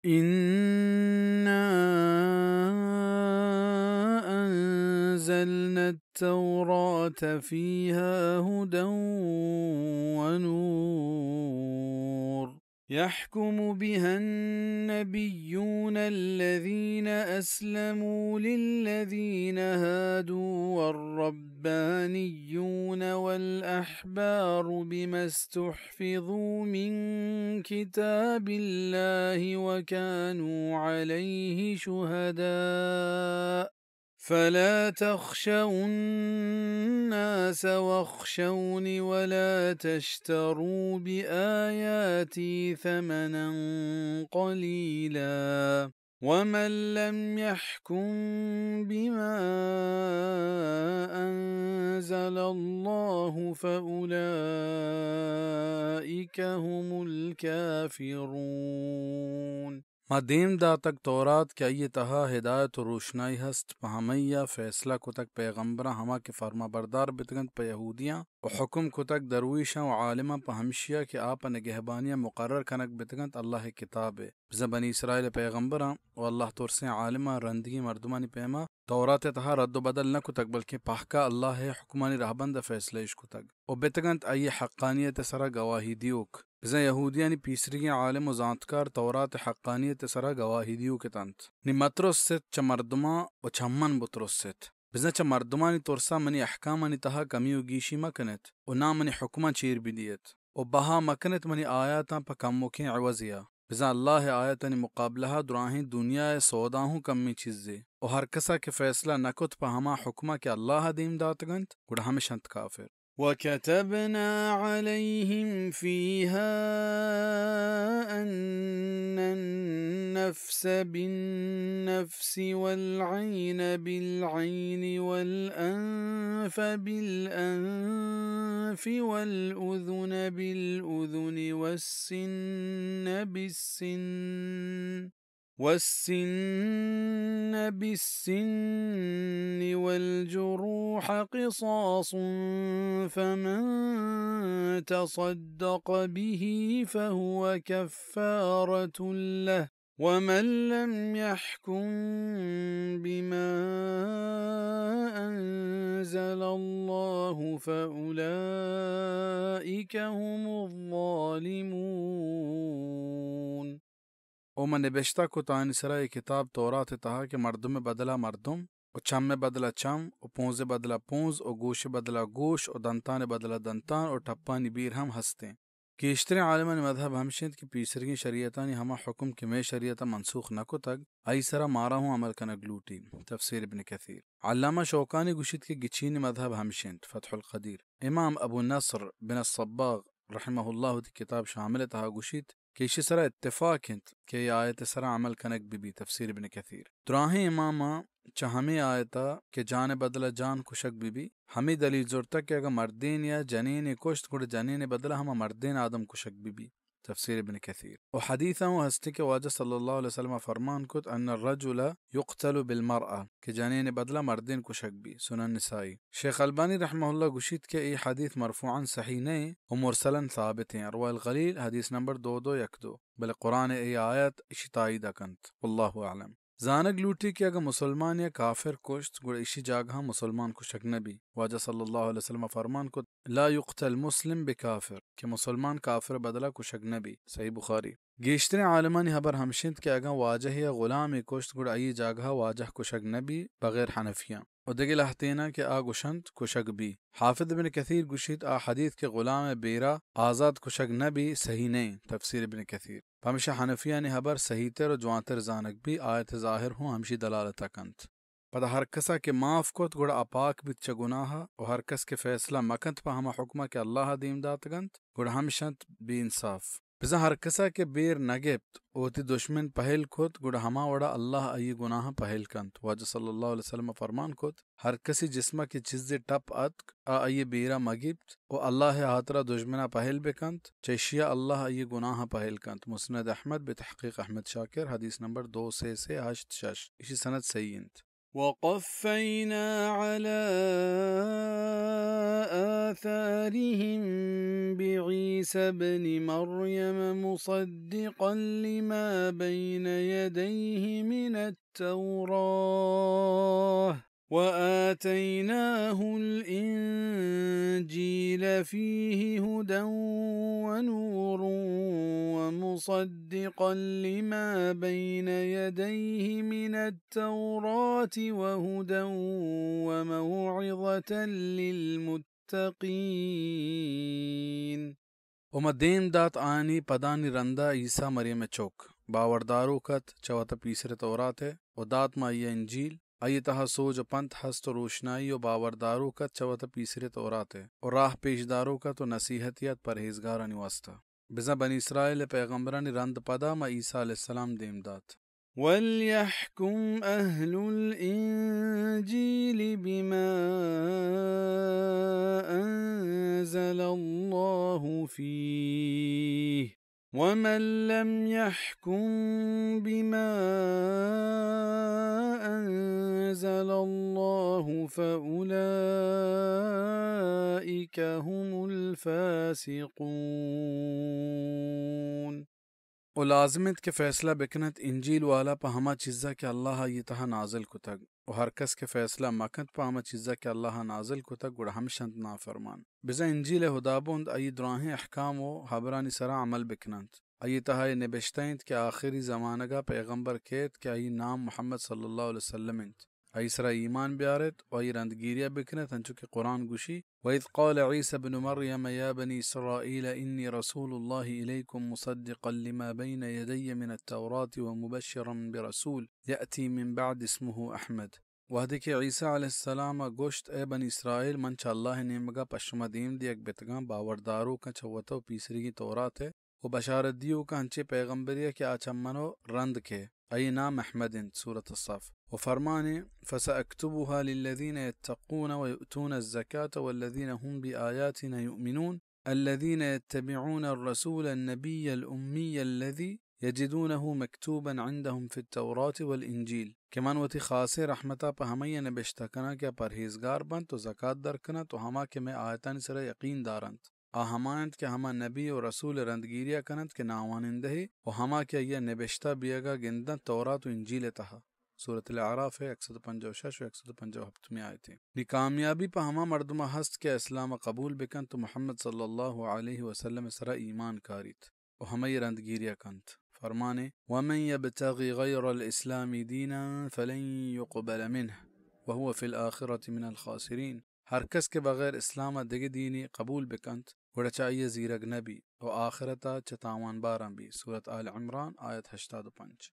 إنا أنزلنا التوراة فيها هدى ونور يحكم بها النبيون الذين أسلموا للذين هادوا والربانيون والأحبار بما استحفظوا من كتاب الله وكانوا عليه شهداء فلا تخشوا الناس واخشوني ولا تشتروا بآياتي ثمنا قليلا ومن لم يحكم بما أنزل الله فأولئك هم الكافرون مدیم دا تک تورات کے ای تہا ہدایت و روشنائی ہست پہمیہ فیصلہ کو تک پیغمبرہ ہما کے فرما بردار بتگند پہ یہودیاں و حکم کو تک درویشاں و عالماں پہمشیہ کہ آپ نگہبانیہ مقرر کنک بتگند اللہ کتاب بنی اسرائیل پیغمبراں و اللہ ترسیں عالماں رندگی مردمانی پیما تورات تہا رد و بدل نہ کو تک بلکہ پاہکا اللہ حکمانی رہبند فیصلہ کو تک و بتگند ای حقانیت سرا گواہی دیوک بزن یہودیانی پیسرگی عالم و زانتکار تورات حقانیت سرا گواہی دیو کے تنت نی مترس ست چا مردما و چمن بترس ست بزن چا مردمانی ترسا منی احکامانی تہا کمی و گیشی مکنت و نا منی حکمہ چیر بدیت و بہا مکنت منی آیاتاں پا کم مکیں عوضیا بزن اللہ آیتانی مقابلہ دراہیں دنیا سوداہوں کمی چیزے و ہر کسا کے فیصلہ نکت پا ہما حکمہ کے اللہ دیم داتگنت گوڑا ہمیشنت کافر وكتبنا عليهم فيها أن النفس بالنفس والعين بالعين والأنف بالأنف والأذن بالأذن والسن بالسن والجروح قصاص فمن تصدق به فهو كفارة له ومن لم يحكم بما أنزل الله فأولئك هم الظالمون او من نبشتہ کو تانی سرائے کتاب تورات تہا کہ مردم بدلا مردم و چم بدلا چم و پونز بدلا پونز و گوش بدلا گوش و دنتان بدلا دنتان و ٹپانی بیر ہم ہستے کہ اشتر عالمان مذہب ہمشند کی پیسرگی شریعتانی ہما حکم کے میں شریعتا منسوخ نکو تگ ای سرا مارا ہوں عمل کنگ لوٹی تفسیر ابن کثیر علامہ شوکانی گشت کے گچین مذہب ہمشند فتح القدیر امام ابو نصر بن الصباغ رحمہ اللہ دی کتاب شامل تہا گشت کہ اسی سرا اتفاق ہنت کہ یہ آیت سرا عمل کنک بی تفسیر ابن کثیر دراہیں امامہ چا ہمیں آیتا کہ جان بدلا جان کشک بی ہمیں دلیل زورتا کہ اگر مردین یا جنین کشت گوڑ جنین بدلا ہما مردین آدم کشک بی تفسیر ابن کثیر و حدیثاں و ہستی کے واجہ صلی اللہ علیہ وسلم فرمان کت ان الرجل یقتل بالمرأة کہ جنین بدلا مردین کشک بی سنن نسائی شیخ البانی رحمہ اللہ گشید کہ ای حدیث مرفوعاً صحیح نہیں و مرسلاً ثابت ہیں ارواح الغلیل حدیث نمبر 2212 بل قرآن ای آیت اشی تائیدہ کنت واللہ اعلم زانگ لوٹی کہ اگر مسلمان یا کافر کشت گوڑ اسی جاگہ مسلمان کشک نبی واجہ صلی اللہ علیہ وسلم فرمان کو لا یقتل مسلم بکافر کہ مسلمان کافر بدلا کشک نبی صحیح بخاری گیشتر عالمانی حبر ہمشند کہ اگر واجہ یا غلام کشت گوڑ ای جاگہ واجہ کشک نبی بغیر حنفیاں و دگل احتینا کہ آ گشند کشک بی حافظ ابن کثیر گشید آ حدیث کے غلام بیرا آزاد کشک نبی صحیح نہیں تفسیر ابن کثیر ہمیشہ حنفیہ نے حبر صحیح تر و جوانتر زانک بھی آیت ظاہر ہوں ہمشی دلالتا کنت پتہ ہر کسا کے معاف کت گوڑا اپاک بیت چا گناہا و ہر کس کے فیصلہ مکنت پا ہما حکمہ کے اللہ دیم دات گنت گوڑا ہمشنت بی انصاف بزا ہر کسا کے بیر نگیبت اوتی دشمن پہل کت گوڑا ہما وڑا اللہ ای گناہ پہل کنت واجہ صلی اللہ علیہ وسلم فرمان کت ہر کسی جسمہ کی چیز ٹپ اتک ای بیرا مگیبت و اللہ حاترہ دشمنہ پہل بکنت چیشیا اللہ ای گناہ پہل کنت مسند احمد بتحقیق احمد شاکر حدیث نمبر 2 سے 8 اسی سند صحیح انت وقفينا على آثارهم بعيسى ابن مريم مصدقا لما بين يديه من التوراة وآتيناه الإنجيل فيه هدى ونور ومصدقا لما بين يديه من التوراة وهدى وموعظة للمتقين. ومدين دات آني پداني رندا عيسى مريم چوك باوردارو كت چوات پيسر تورات ودات ما اي انجيل اي تها سوج پنت هست روشنائی و باوردارو کت چوات پیسر توراتے اور راہ پیشدارو کت و نصیحتیت پرہیزگارانی واسطہ بزا بنی اسرائیل پیغمبرانی رند پدا ما عیسیٰ علیہ السلام دیم دات. وَلْيَحْكُمْ أَهْلُ الْإِنْجِيلِ بِمَا أَنزَلَ اللَّهُ فِيهِ وَمَنْ لَمْ يَحْكُمْ بِمَا أَنزَلَ اللَّهُ فَأُولَئِكَ هُمُ الْفَاسِقُونَ. و لازمت کے فیصلہ بکنت انجیل والا پا ہما چیزا کہ اللہ یہ تہا نازل کتگ و ہر کس کے فیصلہ مکت پا ہما چیزا کہ اللہ نازل کتگ گوڑا ہمشند نافرمان بزا انجیل ہدابوند ای دراہیں احکام و حبرانی سرا عمل بکنند ای تہا نبشتائند کہ آخری زمانگا پیغمبر کیت کہ ای نام محمد صلی اللہ علیہ وسلم انت ای سرا ایمان بیارت و ای رندگیریا بکنت انچو کہ قرآن گوشی وَإِذْ قَالَ عِيسَى بْنُ مَرْيَمَ يَا بَنِي إِسْرَائِيلَ إِنِّي رَسُولُ اللَّهِ إِلَيْكُمْ مُصَدِّقًا لِمَا بَيْنَ يَدَيَّ مِنَ التَّوْرَاةِ وَمُبَشِّرًا بِرَسُولٍ يَأْتِي مِن بَعْدِ اسْمُهُ أَحْمَدُ وحدی کہ عیسیٰ علیہ السلام گوشت اے بنی اسرائیل منچ اللہ نیمگا پشما دیم دیگ بتگاں باوردارو کا چوتو پیسری کی تورات ہے و بشارت دیو کا ہنچے پیغمبریہ کے آچمنو رند کے ای نام احمد سورة الصف وفرماني فسأكتبها للذين يتقون ويؤتون الزكاة والذين هم بآياتنا يؤمنون الذين يتبعون الرسول النبي الأمي الذي يجدونه مكتوبا عندهم في التوراة والإنجيل كمان وتی خاصی رحمتا پا ہمیں نبشتہ کنا کیا پرہیزگار بند تو زکاة در کنا تو ہما کے میں آیتان سر یقین دارند ہمانند کہ ہما نبی و رسول رندگیریا کنند کہ ناوانندہی و ہما کہ یہ نبشتہ بیگا گندن تورات و انجیل تہا سورة الاعراف ہے 156 و 157 میں آئے تھے نی کامیابی پا ہما مردمہ ہست کہ اسلام قبول بکن تو محمد صلی اللہ علیہ وسلم سر ایمان کاریت و ہمیں رندگیریا کنت فرمانے وَمَن يَبْتَغِ غَيْرَ الْإِسْلَامِ دِينًا فَلَن يُقْبَلَ مِنْهُ وَهُوَ فِي الْآخِرَةِ مِنَ الْخَاسِرِينَ ہر کس کے بغیر اسلام دگ دینی قبول بکنت گوڑا چاہیے زیرگ نبی و آخرتا چتاوان باران بھی سورة آل عمران آیت 85